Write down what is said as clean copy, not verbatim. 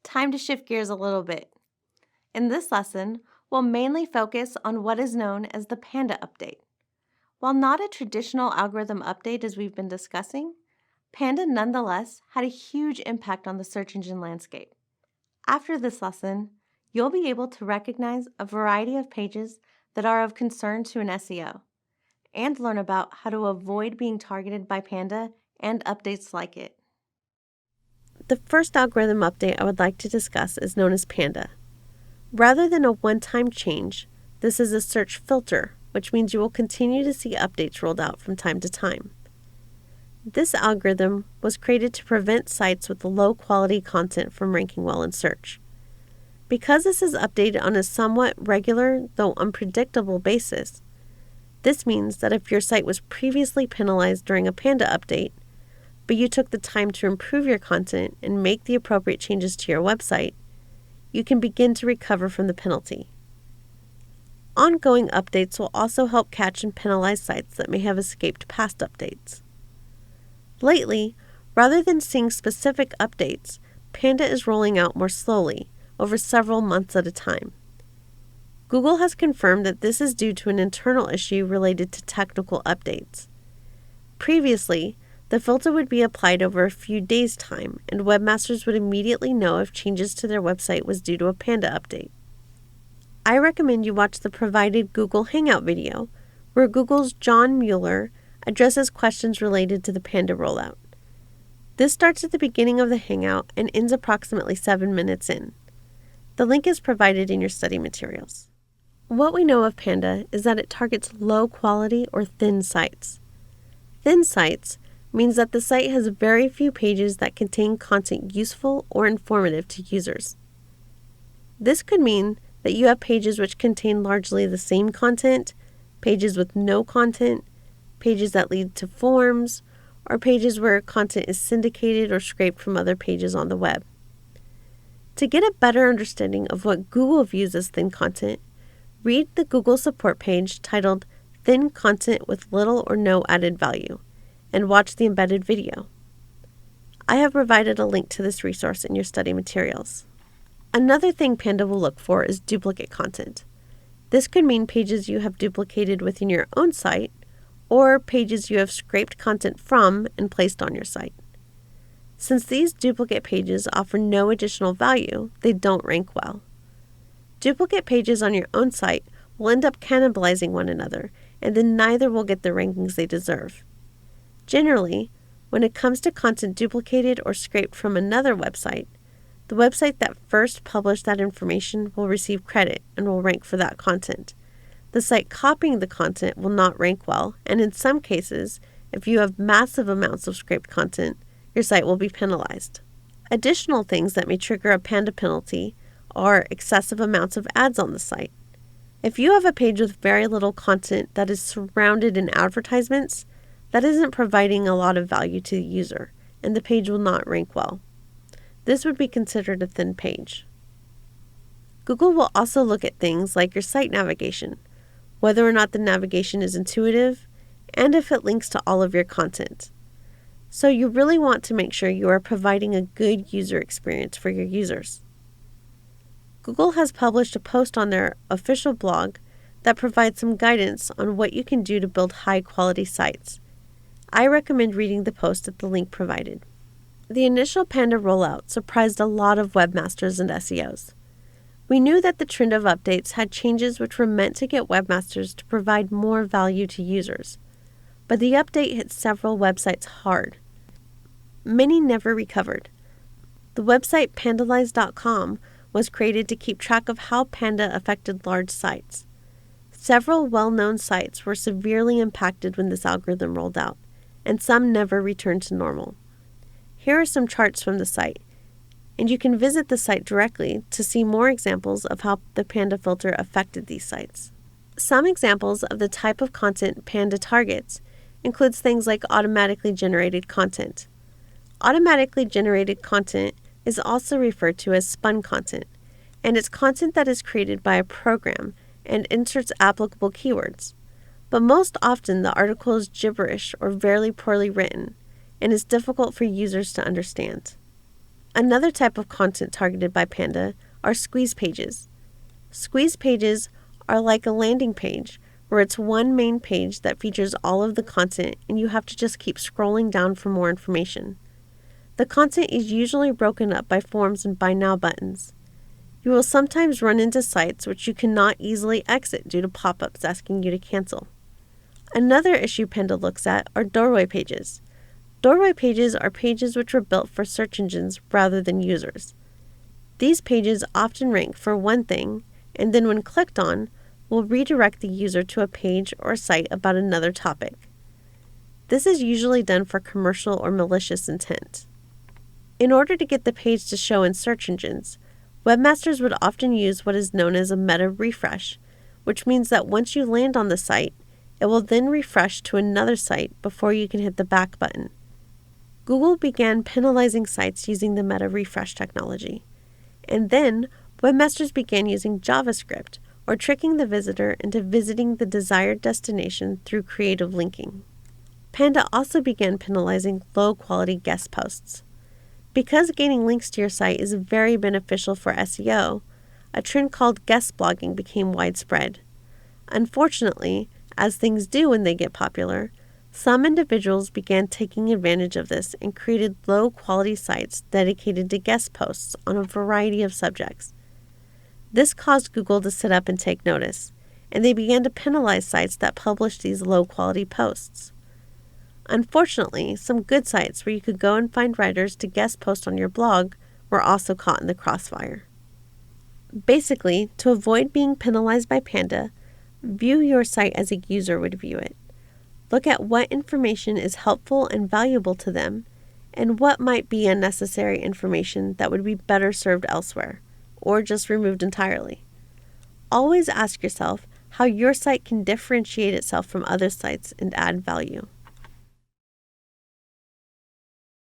time to shift gears a little bit. In this lesson, we'll mainly focus on what is known as the Panda update. While not a traditional algorithm update as we've been discussing, Panda nonetheless had a huge impact on the search engine landscape. After this lesson, you'll be able to recognize a variety of pages that are of concern to an SEO and learn about how to avoid being targeted by Panda and updates like it. The first algorithm update I would like to discuss is known as Panda. Rather than a one-time change, this is a search filter, which means you will continue to see updates rolled out from time to time. This algorithm was created to prevent sites with low-quality content from ranking well in search. Because this is updated on a somewhat regular, though unpredictable basis, this means that if your site was previously penalized during a Panda update, but you took the time to improve your content and make the appropriate changes to your website, you can begin to recover from the penalty. Ongoing updates will also help catch and penalize sites that may have escaped past updates. Lately, rather than seeing specific updates, Panda is rolling out more slowly, over several months at a time. Google has confirmed that this is due to an internal issue related to technical updates. Previously, the filter would be applied over a few days' time, and webmasters would immediately know if changes to their website was due to a Panda update. I recommend you watch the provided Google Hangout video, where Google's John Mueller addresses questions related to the Panda rollout. This starts at the beginning of the Hangout and ends approximately 7 minutes in. The link is provided in your study materials. What we know of Panda is that it targets low-quality or thin sites. Thin sites means that the site has very few pages that contain content useful or informative to users. This could mean that you have pages which contain largely the same content, pages with no content, pages that lead to forms, or pages where content is syndicated or scraped from other pages on the web. To get a better understanding of what Google views as thin content, read the Google support page titled Thin Content with Little or No Added Value, and watch the embedded video. I have provided a link to this resource in your study materials. Another thing Panda will look for is duplicate content. This could mean pages you have duplicated within your own site, or pages you have scraped content from and placed on your site. Since these duplicate pages offer no additional value, they don't rank well. Duplicate pages on your own site will end up cannibalizing one another, and then neither will get the rankings they deserve. Generally, when it comes to content duplicated or scraped from another website, the website that first published that information will receive credit and will rank for that content. The site copying the content will not rank well, and in some cases, if you have massive amounts of scraped content, your site will be penalized. Additional things that may trigger a Panda penalty are excessive amounts of ads on the site. If you have a page with very little content that is surrounded in advertisements, that isn't providing a lot of value to the user, and the page will not rank well. This would be considered a thin page. Google will also look at things like your site navigation, whether or not the navigation is intuitive, and if it links to all of your content. So you really want to make sure you are providing a good user experience for your users. Google has published a post on their official blog that provides some guidance on what you can do to build high-quality sites. I recommend reading the post at the link provided. The initial Panda rollout surprised a lot of webmasters and SEOs. We knew that the trend of updates had changes which were meant to get webmasters to provide more value to users, but the update hit several websites hard. Many never recovered. The website Pandalyze.com was created to keep track of how Panda affected large sites. Several well-known sites were severely impacted when this algorithm rolled out, and some never returned to normal. Here are some charts from the site, and you can visit the site directly to see more examples of how the Panda filter affected these sites. Some examples of the type of content Panda targets includes things like automatically generated content. Automatically generated content is also referred to as spun content, and it's content that is created by a program and inserts applicable keywords. But most often the article is gibberish or very poorly written and is difficult for users to understand. Another type of content targeted by Panda are squeeze pages. Squeeze pages are like a landing page where it's one main page that features all of the content and you have to just keep scrolling down for more information. The content is usually broken up by forms and buy now buttons. You will sometimes run into sites which you cannot easily exit due to pop-ups asking you to cancel. Another issue Panda looks at are doorway pages. Doorway pages are pages which were built for search engines rather than users. These pages often rank for one thing, and then when clicked on, will redirect the user to a page or site about another topic. This is usually done for commercial or malicious intent. In order to get the page to show in search engines, webmasters would often use what is known as a meta refresh, which means that once you land on the site, it will then refresh to another site before you can hit the back button. Google began penalizing sites using the meta refresh technology. And then, webmasters began using JavaScript, or tricking the visitor into visiting the desired destination through creative linking. Panda also began penalizing low-quality guest posts. Because gaining links to your site is very beneficial for SEO, a trend called guest blogging became widespread. Unfortunately, as things do when they get popular, some individuals began taking advantage of this and created low-quality sites dedicated to guest posts on a variety of subjects. This caused Google to sit up and take notice, and they began to penalize sites that published these low-quality posts. Unfortunately, some good sites where you could go and find writers to guest post on your blog were also caught in the crossfire. Basically, to avoid being penalized by Panda, view your site as a user would view it. Look at what information is helpful and valuable to them, and what might be unnecessary information that would be better served elsewhere, or just removed entirely. Always ask yourself how your site can differentiate itself from other sites and add value.